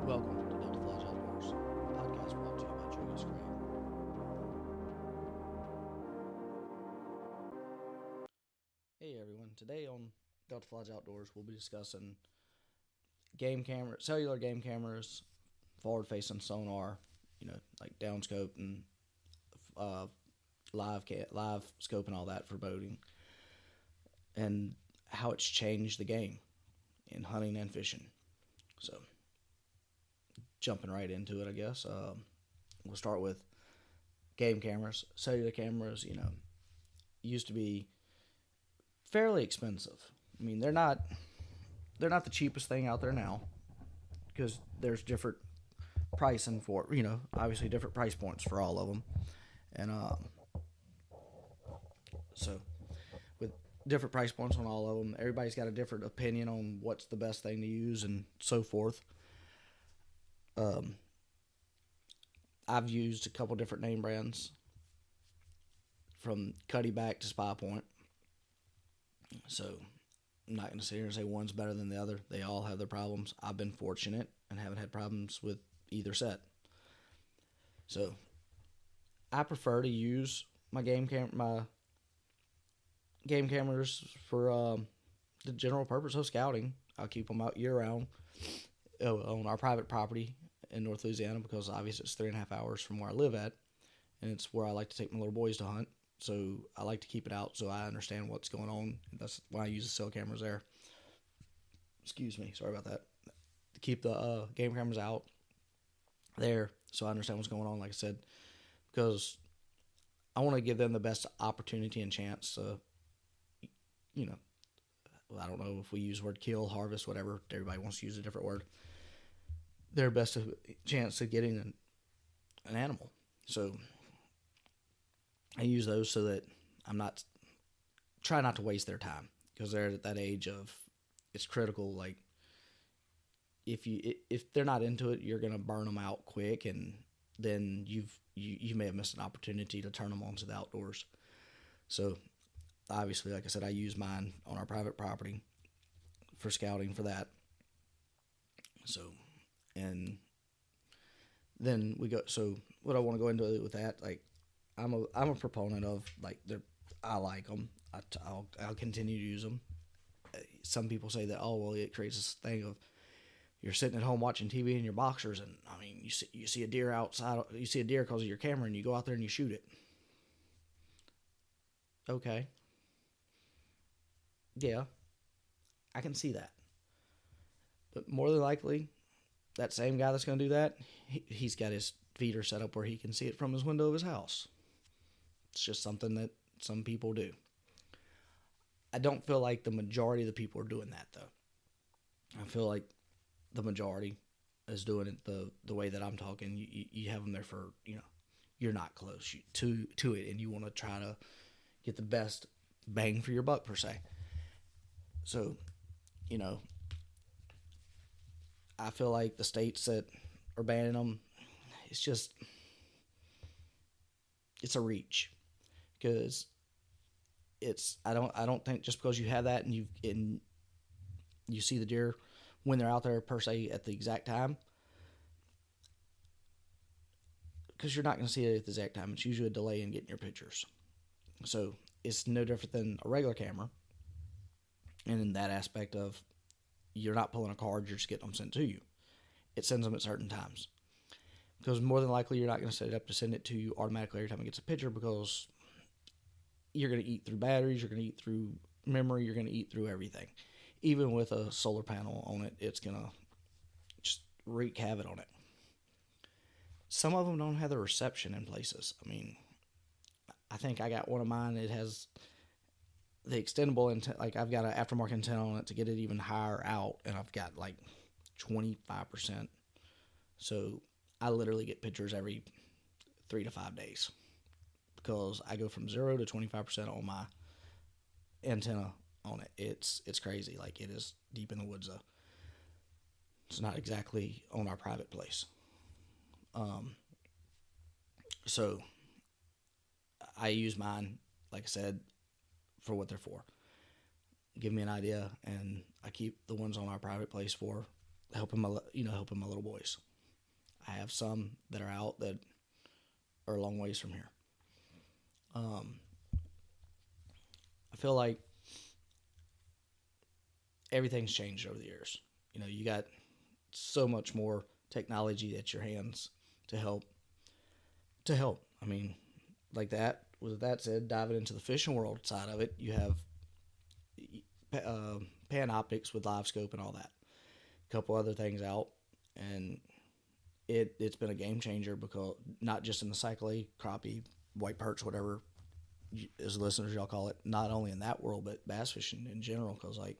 Welcome to Delta Flies Outdoors, a podcast brought to you by Julius. Hey everyone, today on Delta Flies Outdoors we'll be discussing cellular game cameras, forward-facing sonar, like downscope and uh, live scope and all that for boating, and how it's changed the game in hunting and fishing. So, jumping right into it, I guess. We'll start with game cameras. Cellular cameras, used to be fairly expensive. I mean, they're not the cheapest thing out there now because there's different pricing for, obviously different price points for all of them, and so with different price points on all of them, everybody's got a different opinion on what's the best thing to use and so forth. Um, I've used a couple different name brands from Cuddy back to Spy Point. So I'm not going to sit here and say one's better than the other. They all have their problems. I've been fortunate and haven't had problems with either set. So I prefer to use my game cameras for the general purpose of scouting. I'll keep them out year round on our private property in North Louisiana because obviously it's 3.5 hours from where I live at, and it's where I like to take my little boys to hunt. So I like to keep it out so I understand what's going on. That's why I use the cell cameras there. Excuse me, sorry about that. To keep the game cameras out there so I understand what's going on, like I said, because I want to give them the best opportunity and chance to, I don't know if we use the word kill, harvest, whatever. Everybody wants to use a different word. Their best chance of getting an animal. So I use those so that try not to waste their time because they're at that age of it's critical. Like if they're not into it, you're gonna burn them out quick, and then you may have missed an opportunity to turn them on to the outdoors. So obviously, like I said, I use mine on our private property for scouting for that. So, and then we go. So what I want to go into with that, like I'm a proponent of like I like them. I'll continue to use them. Some people say that it creates this thing of you're sitting at home watching TV in your boxers, and I mean you see a deer outside. You see a deer because of your camera, and you go out there and you shoot it. Okay. Yeah, I can see that. But more than likely, that same guy that's going to do that, he's got his feeder set up where he can see it from his window of his house. It's just something that some people do. I don't feel like the majority of the people are doing that, though. I feel like the majority is doing it the way that I'm talking. You have them there for, you're not close to it, and you want to try to get the best bang for your buck, per se. So, I feel like the states that are banning them, it's a reach because I don't think just because you have that and you see the deer when they're out there per se at the exact time, because you're not going to see it at the exact time. It's usually a delay in getting your pictures. So it's no different than a regular camera. And in that aspect of you're not pulling a card, you're just getting them sent to you. It sends them at certain times. Because more than likely you're not going to set it up to send it to you automatically every time it gets a picture because you're going to eat through batteries, you're going to eat through memory, you're going to eat through everything. Even with a solar panel on it, it's going to just wreak havoc on it. Some of them don't have the reception in places. I mean, I think I got one of mine, it has the extendable antenna, like I've got an aftermarket antenna on it to get it even higher out, and I've got like 25%. So I literally get pictures every 3 to 5 days because I go from 0 to 25% on my antenna on it. It's crazy. Like it is deep in the woods though. It's not exactly on our private place. So I use mine, like I said, for what they're for. Give me an idea, and I keep the ones on our private place for helping my little boys. I have some that are out that are a long ways from here. Um, I feel like everything's changed over the years. You got so much more technology at your hands to help. I mean, like that. With that said, diving into the fishing world side of it, you have pan optics with live scope and all that. A couple other things out, and it's been a game changer because not just in the cyclade, crappie, white perch, whatever as listeners y'all call it, not only in that world but bass fishing in general. Because like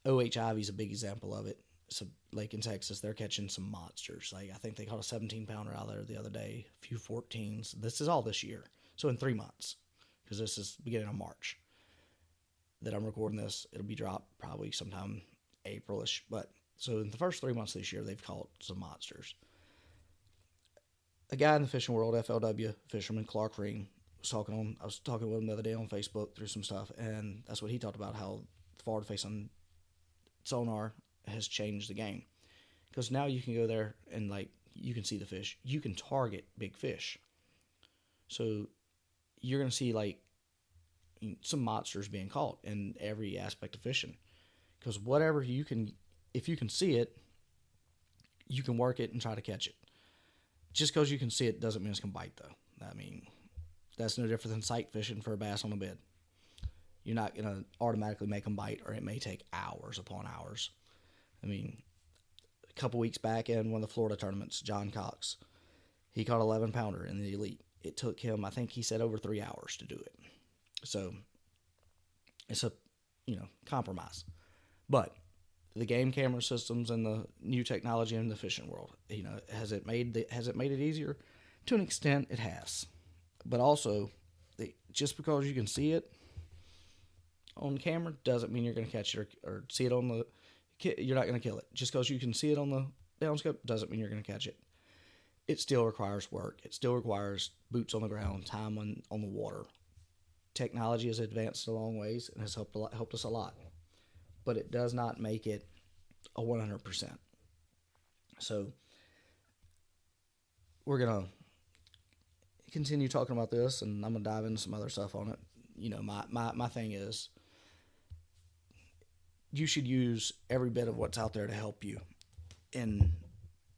OH Ivy is a big example of it. So lake in Texas, they're catching some monsters. Like I think they caught a 17-pounder out there the other day, a few 14s. This is all this year, so in 3 months, because this is beginning of March that I'm recording this. It'll be dropped probably sometime Aprilish. But so in the first 3 months of this year, they've caught some monsters. A guy in the fishing world, FLW fisherman Clark Ring, I was talking with him the other day on Facebook through some stuff, and that's what he talked about, how forward facing sonar has changed the game. Because now you can go there and like you can see the fish, you can target big fish. So you're gonna see like some monsters being caught in every aspect of fishing. Because if you can see it, you can work it and try to catch it. Just because you can see it doesn't mean it's gonna bite, though. I mean, that's no different than sight fishing for a bass on a bed. You're not gonna automatically make them bite, or it may take hours upon hours. I mean, a couple weeks back in one of the Florida tournaments, John Cox, he caught 11-pounder in the elite. It took him, I think he said, over 3 hours to do it. So it's a compromise. But the game camera systems and the new technology in the fishing world, has it made it easier? To an extent, it has. But also, just because you can see it on camera doesn't mean you're going to catch it, or see it on the. You're not going to kill it. Just because you can see it on the downscope doesn't mean you're going to catch it. It still requires work. It still requires boots on the ground, time on the water. Technology has advanced a long ways and has helped us a lot. But it does not make it a 100%. So we're going to continue talking about this, and I'm going to dive into some other stuff on it. My thing is, you should use every bit of what's out there to help you in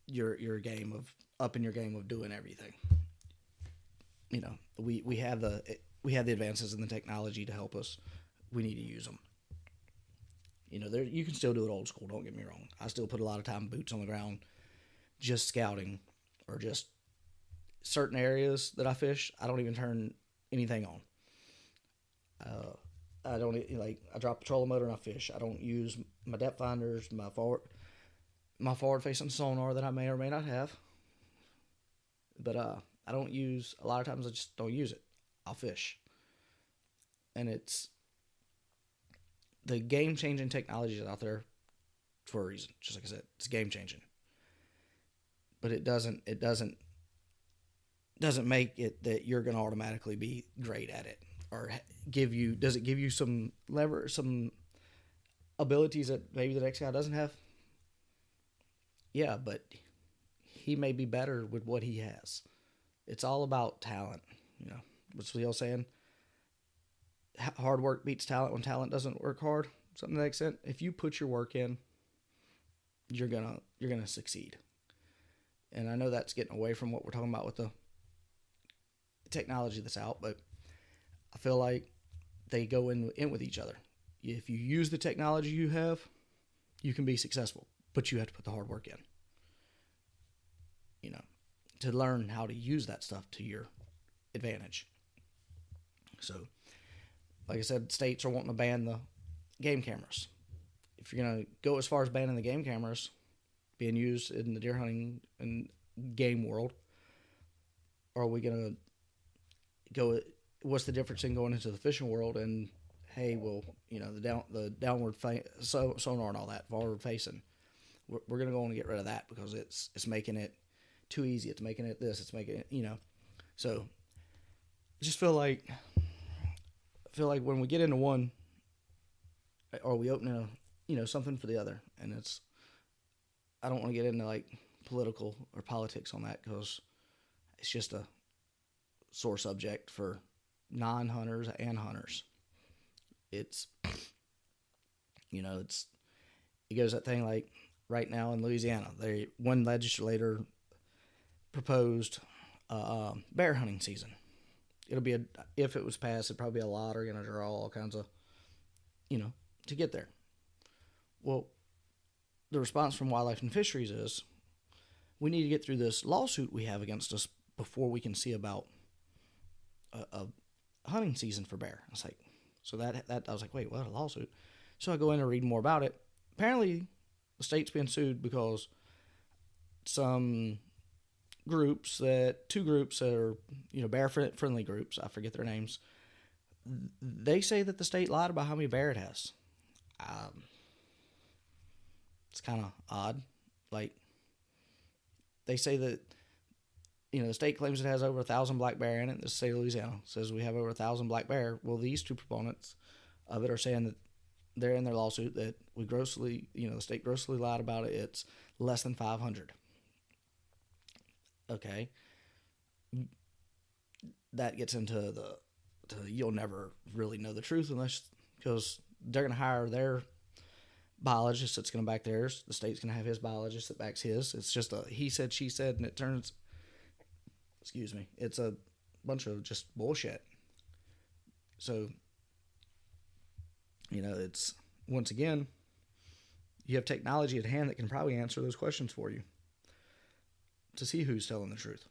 your game of upping your game of doing everything. We have the advances in the technology to help us. We need to use them. You can still do it old school. Don't get me wrong. I still put a lot of time boots on the ground, just scouting, or just certain areas that I fish. I don't even turn anything on. I don't I drop a trolling motor and I fish. I don't use my depth finders, my forward facing sonar that I may or may not have. But I don't use, a lot of times I just don't use it. I'll fish. And it's the game changing technology out there for a reason. Just like I said, it's game changing. But it doesn't make it that you're going to automatically be great at it, or does it give you some some abilities that maybe the next guy doesn't have? Yeah, but he may be better with what he has. It's all about talent. What's the old saying? Hard work beats talent when talent doesn't work hard. Something to that extent. If you put your work in, you're gonna succeed. And I know that's getting away from what we're talking about with the technology that's out, but I feel like they go in with each other. If you use the technology you have, you can be successful, but you have to put the hard work in. To learn how to use that stuff to your advantage. So, like I said, states are wanting to ban the game cameras. If you're going to go as far as banning the game cameras being used in the deer hunting and game world, or are we going to go, what's the difference in going into the fishing world and, hey, well, the downward sonar and all that, forward facing, we're going to go on and get rid of that because it's making it too easy. It's making it this. It's making it, So I just feel like when we get into one, or we open something for the other, and it's I don't want to get into like political or politics on that because it's just a sore subject for non-hunters and hunters. It's it's it goes that thing like right now in Louisiana, one legislator proposed bear hunting season. It'll be if it was passed, it'd probably be a lottery and a draw, all kinds of to get there. Well, the response from Wildlife and Fisheries is we need to get through this lawsuit we have against us before we can see about a hunting season for bear. I was like, so that I was like, wait, what, a lawsuit? So I go in and read more about it. Apparently, the state's being sued because some two groups that are bear friendly groups, I forget their names. They say that the state lied about how many bear it has. It's kind of odd. Like, they say that the state claims it has over 1,000 black bear in it. The state of Louisiana says we have over 1,000 black bear. Well, these two proponents of it are saying that they're in their lawsuit that the state grossly lied about it. It's less than 500. Okay. That gets into you'll never really know the truth because they're going to hire their biologist that's going to back theirs. The state's going to have his biologist that backs his. It's just a he said, she said, and it turns, it's a bunch of just bullshit. So, it's, once again, you have technology at hand that can probably answer those questions for you to see who's telling the truth.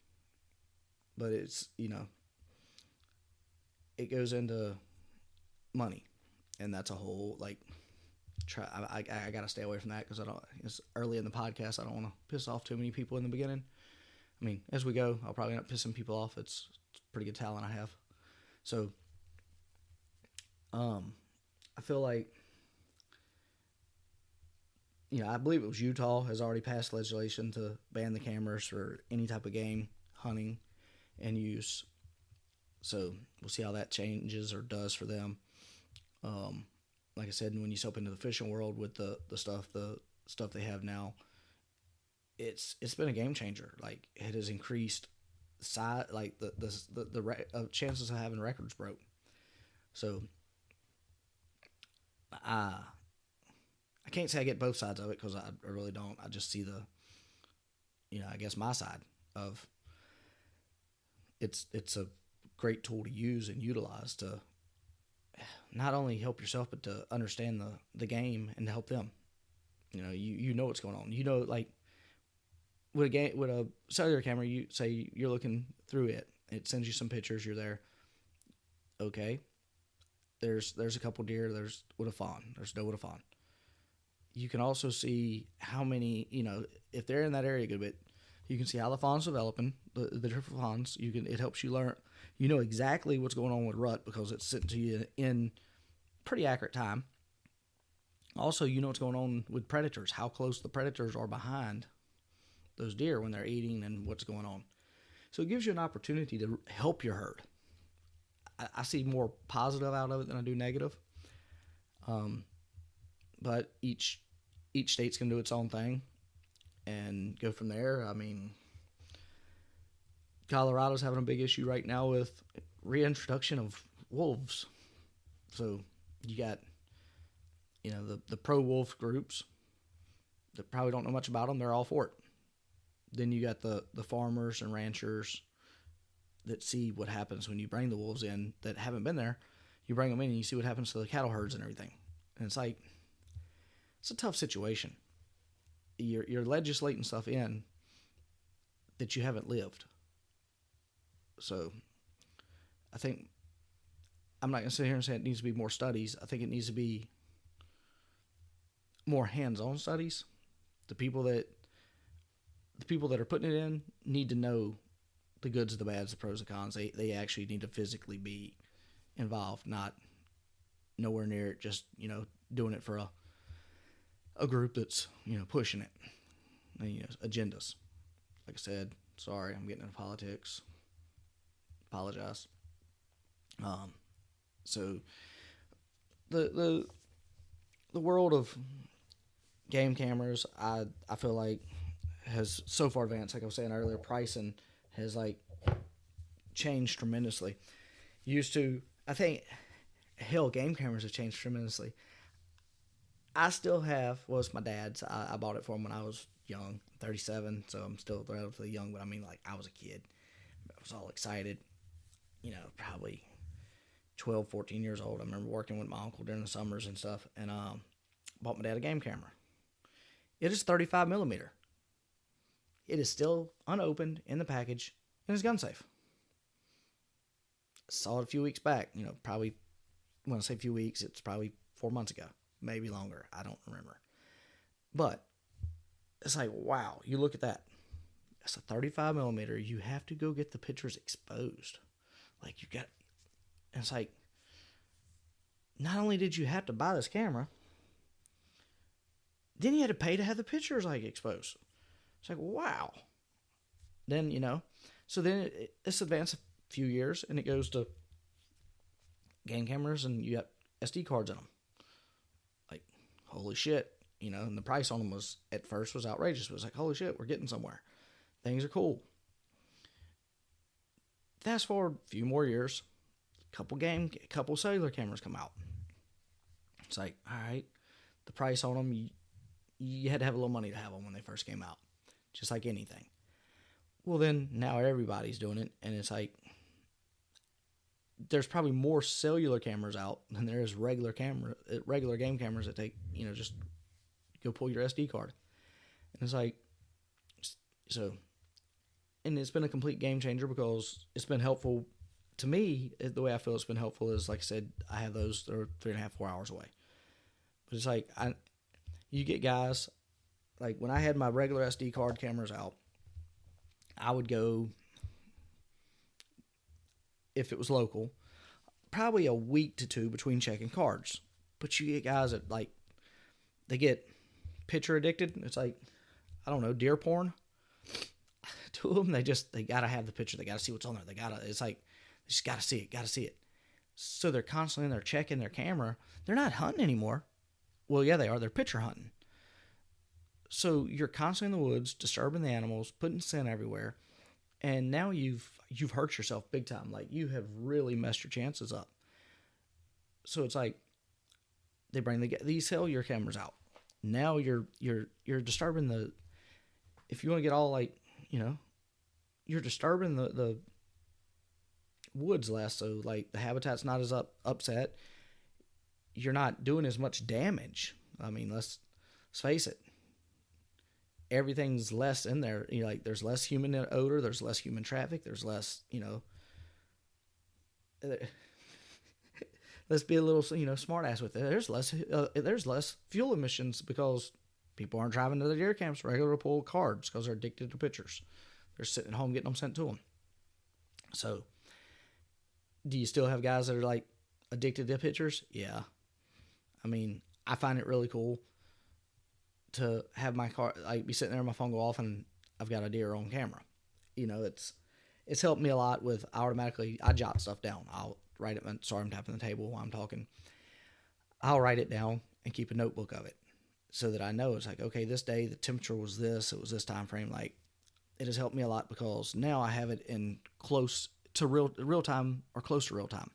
But it's, it goes into money, and that's a whole, I got to stay away from that because it's early in the podcast. I don't want to piss off too many people in the beginning. I mean, as we go, I'll probably not pissing people off. It's pretty good talent I have. So, I feel like, I believe it was Utah has already passed legislation to ban the cameras for any type of game hunting and use. So we'll see how that changes or does for them. Like I said, when you step into the fishing world with the stuff they have now, it's been a game changer. Like, it has increased size, like the chances of having records broke. So I can't say I get both sides of it because I really don't. I just see I guess my side of it's a great tool to use and utilize to not only help yourself but to understand the game and to help them. You know what's going on. Like with a cellular camera, you say you're looking through it. It sends you some pictures. You're there. Okay. There's a couple deer. There's with a fawn. There's no with a fawn. You can also see how many, if they're in that area a good bit, you can see how the fawn's developing, the different fawns. It helps you learn, exactly what's going on with rut because it's sent to you in pretty accurate time. Also, what's going on with predators, how close the predators are behind those deer when they're eating and what's going on. So it gives you an opportunity to help your herd. I see more positive out of it than I do negative. But each state's going to do its own thing and go from there. I mean, Colorado's having a big issue right now with reintroduction of wolves. So you got, the pro-wolf groups that probably don't know much about them. They're all for it. Then you got the farmers and ranchers that see what happens when you bring the wolves in that haven't been there. You bring them in and you see what happens to the cattle herds and everything. And it's like, it's a tough situation. You're legislating stuff in that you haven't lived. So I think I'm not going to sit here and say it needs to be more studies. I think it needs to be more hands-on studies. The people that are putting it in need to know the goods, the bads, the pros, the cons. They actually need to physically be involved, not nowhere near it, just, doing it for a group that's, pushing it. And, agendas. Like I said, sorry, I'm getting into politics. Apologize. So the world of game cameras, I feel like has so far advanced. Like I was saying earlier, pricing has like changed tremendously. Used to, I think, hell, game cameras have changed tremendously. I still have, well, it's my dad's. I bought it for him when I was young, 37, so I'm still relatively young, but I mean, like, I was a kid. I was all excited, probably 12, 14 years old. I remember working with my uncle during the summers and stuff, and bought my dad a game camera. It is 35 millimeter. It is still unopened in the package and is gun safe. Saw it a few weeks back. Probably when I say a few weeks, it's probably 4 months ago, maybe longer. I don't remember. But it's like, wow, you look at that. It's a 35 millimeter. You have to go get the pictures exposed. Like you got, it's like, not only did you have to buy this camera, then you had to pay to have the pictures like exposed. It's like, wow. Then, so then it's advanced a few years and it goes to game cameras and you got SD cards in them. Like, holy shit. And the price on them was, at first, was outrageous. It was like, holy shit, we're getting somewhere. Things are cool. Fast forward a few more years, couple cellular cameras come out. It's like, all right, the price on them, you had to have a little money to have them when they first came out, just like anything. Well, then now everybody's doing it, and it's like there's probably more cellular cameras out than there is regular game cameras that take, just go pull your SD card. And it's like, so, and it's been a complete game changer because it's been helpful to me. The way I feel it's been helpful is, like I said, I have those that are 3.5, 4 hours away. But it's like, you get guys, like when I had my regular SD card cameras out, I would go, if it was local, probably a week to two between checking cards. But you get guys that, like, they get picture addicted. It's like, I don't know, deer porn. To them, they gotta have the picture. They gotta see what's on there. It's like, they just gotta see it. So they're constantly in there checking their camera. They're not hunting anymore. Well, yeah, they are. They're picture hunting. So you're constantly in the woods, disturbing the animals, putting scent everywhere, and now you've hurt yourself big time. Like, you have really messed your chances up. So it's like they bring these cellular cameras out. Now you're disturbing the. If you want to get all like, you're disturbing the woods less. So like the habitat's not as upset. You're not doing as much damage. I mean, let's face it. Everything's less in there. Like there's less human odor. There's less human traffic. There's less, let's be a little, smart ass with it. There's less fuel emissions because people aren't driving to the deer camps regular to pull cards because they're addicted to pictures. They're sitting at home getting them sent to them. So, do you still have guys that are like addicted to pictures? Yeah. I mean, I find it really cool to have my car, like, be sitting there and my phone go off and I've got a deer on camera. It's helped me a lot with, I jot stuff down. I'll write it. Sorry, I'm tapping the table while I'm talking. I'll write it down and keep a notebook of it so that I know it's like, okay, this day the temperature was this, it was this time frame. Like, it has helped me a lot because now I have it in close to real time or close to real time.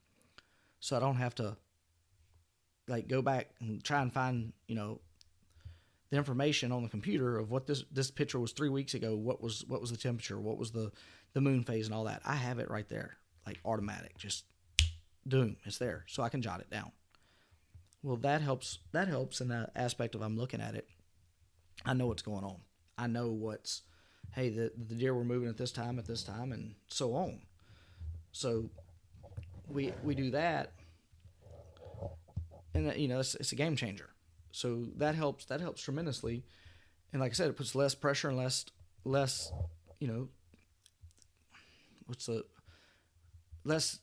So I don't have to like go back and try and find, the information on the computer of what this picture was 3 weeks ago. What was the temperature? What was the moon phase and all that? I have it right there, like automatic, just doom, it's there. So I can jot it down. Well, that helps in the aspect of I'm looking at it. I know what's going on. I know hey, the deer were moving at this time, and so on. So we do that, and it's a game changer. So that helps tremendously, and like I said, it puts less pressure and less less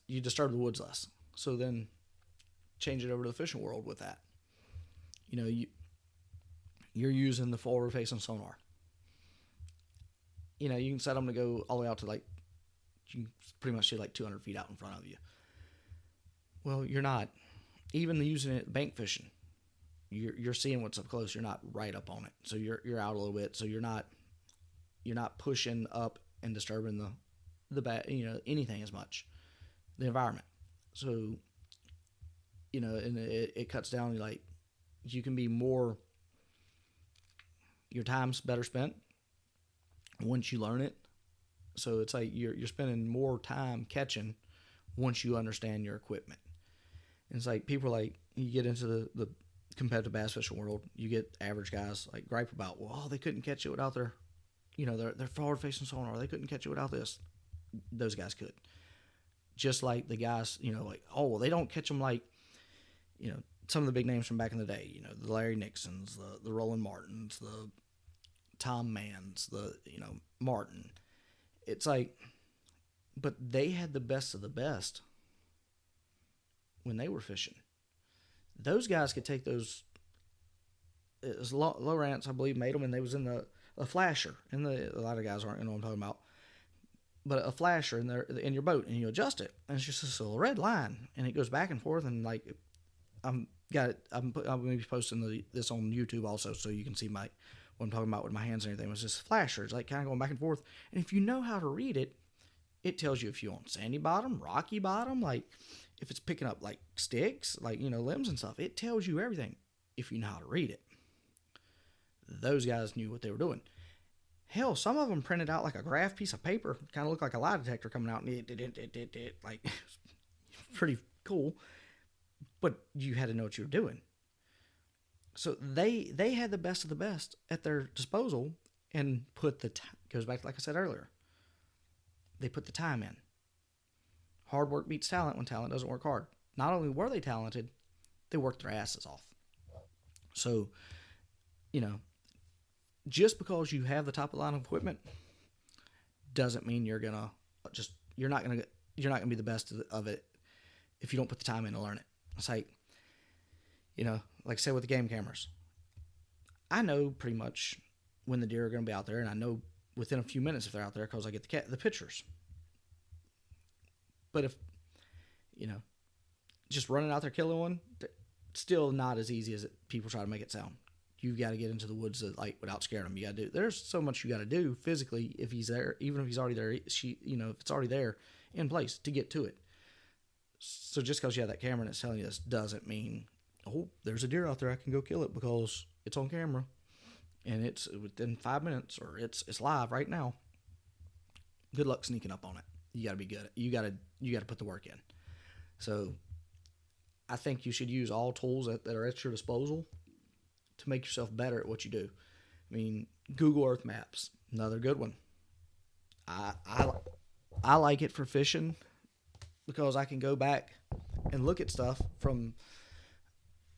you disturb the woods less. So then change it over to the fishing world with that. You're using the forward facing sonar. You can set them to go all the way out to like, you can pretty much see like 200 feet out in front of you. Well, you're not. Even using it bank fishing. you're seeing what's up close. You're not right up on it, so you're out a little bit. So you're not pushing up and disturbing the anything as much, the environment. So and it cuts down. Like you can be more. Your time's better spent once you learn it. So it's like you're spending more time catching once you understand your equipment. And it's like people are like, you get into the competitive bass fishing world, you get average guys like gripe about, well, they couldn't catch it without their forward facing sonar. They couldn't catch it without this. Those guys could. Just like the guys, like, oh, well, they don't catch them like, some of the big names from back in the day, the Larry Nixons, the Roland Martins, the Tom Manns, the, Martin. It's like, but they had the best of the best when they were fishing. Those guys could take those, Lowrance, I believe, made them, and they was in a flasher. And a lot of guys aren't, what I'm talking about. But a flasher in your boat, and you adjust it, and it's just this little red line, and it goes back and forth, and like, I'm going to be posting this on YouTube also, so you can see what I'm talking about with my hands and everything. It was just flashers, like kind of going back and forth. And if you know how to read it, it tells you if you're on sandy bottom, rocky bottom, like if it's picking up like sticks, like, limbs and stuff. It tells you everything if you know how to read it. Those guys knew what they were doing. Hell, some of them printed out like a graph piece of paper, kind of looked like a lie detector coming out, and it like pretty cool. But you had to know what you were doing. So they had the best of the best at their disposal, and goes back to, like I said earlier, they put the time in. Hard work beats talent when talent doesn't work hard. Not only were they talented, they worked their asses off. So, just because you have the top of the line of equipment doesn't mean you're not gonna be the best of it if you don't put the time in to learn it. It's like, like I said with the game cameras, I know pretty much when the deer are going to be out there, and I know within a few minutes if they're out there because I get the pictures. But if, just running out there killing one, still not as easy as people try to make it sound. You've got to get into the woods without scaring them. You got to do. There's so much you got to do physically if he's there, even if he's already there. If it's already there in place to get to it. So just because you have that camera and it's telling you this doesn't mean, oh, there's a deer out there, I can go kill it because it's on camera and it's within 5 minutes or it's live right now. Good luck sneaking up on it. You got to be good. You got to put the work in. So I think you should use all tools that are at your disposal to make yourself better at what you do. I mean, Google Earth Maps, another good one. I like it for fishing because I can go back and look at stuff from,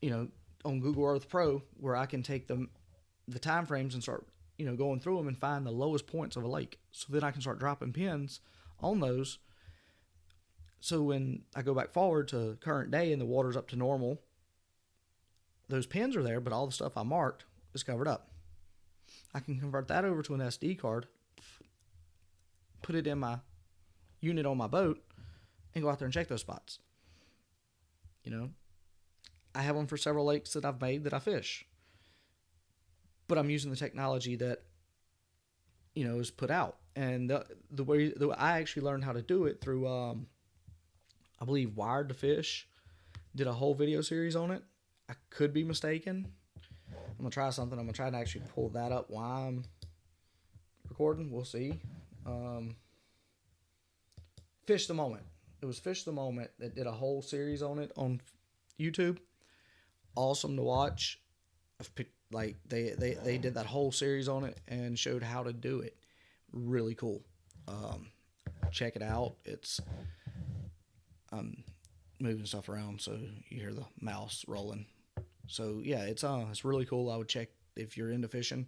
on Google Earth Pro, where I can take the time frames and start, going through them and find the lowest points of a lake. So then I can start dropping pins on those. So when I go back forward to current day and the water's up to normal, those pins are there, but all the stuff I marked is covered up. I can convert that over to an SD card, put it in my unit on my boat, and go out there and check those spots. I have them for several lakes that I've made that I fish. But I'm using the technology that, is put out. And the way I actually learned how to do it through, I believe Wired to Fish did a whole video series on it. I could be mistaken. I'm going to try something. I'm going to try to actually pull that up while I'm recording. We'll see. Fish the Moment. It was Fish the Moment that did a whole series on it on YouTube. Awesome to watch. Like they did that whole series on it and showed how to do it. Really cool. Check it out. I'm moving stuff around so you hear the mouse rolling. So yeah, it's really cool. I would check if you're into fishing.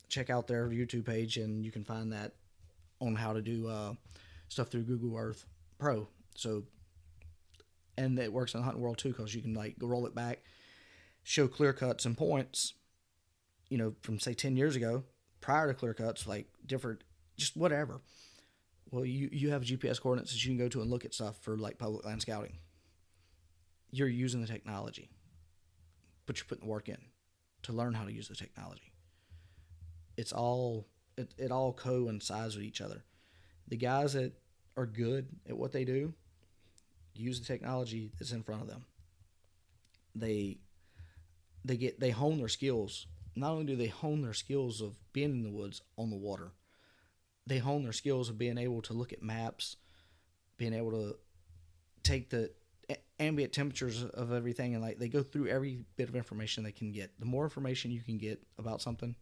Check out their YouTube page and you can find that on how to do stuff through Google Earth Pro. So, and it works in the hunting world too, because you can like go roll it back, show clear cuts and points, from say 10 years ago, prior to clear cuts, like different, just whatever. Well, you have GPS coordinates that you can go to and look at stuff for like public land scouting. You're using the technology. but you're putting the work in to learn how to use the technology. It's all it all coincides with each other. The guys that are good at what they do use the technology that's in front of them. They hone their skills. Not only do they hone their skills of being in the woods on the water, they hone their skills of being able to look at maps, being able to take the ambient temperatures of everything, and like they go through every bit of information they can get. The more information you can get about something,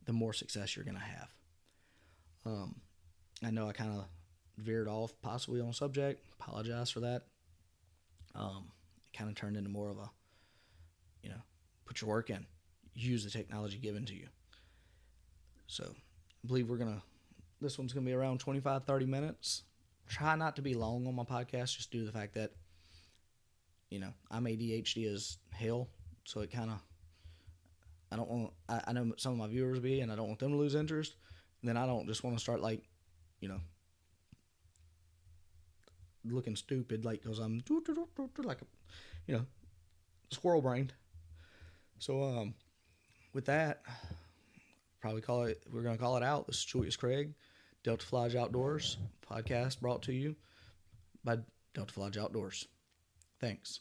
the more success you're going to have. I know I kind of veered off possibly on subject. Apologize for that. It kind of turned into more of a, put your work in. Use the technology given to you. So I believe this one's going to be around 25, 30 minutes. Try not to be long on my podcast just due to the fact that, I'm ADHD as hell. So it kind of, I know some of my viewers be, and I don't want them to lose interest. And then I don't just want to start looking stupid, because I'm like, squirrel brained. So, with that, we're going to call it out. This is Julius Craig, Delta Flage Outdoors podcast brought to you by Delta Flage Outdoors. Thanks.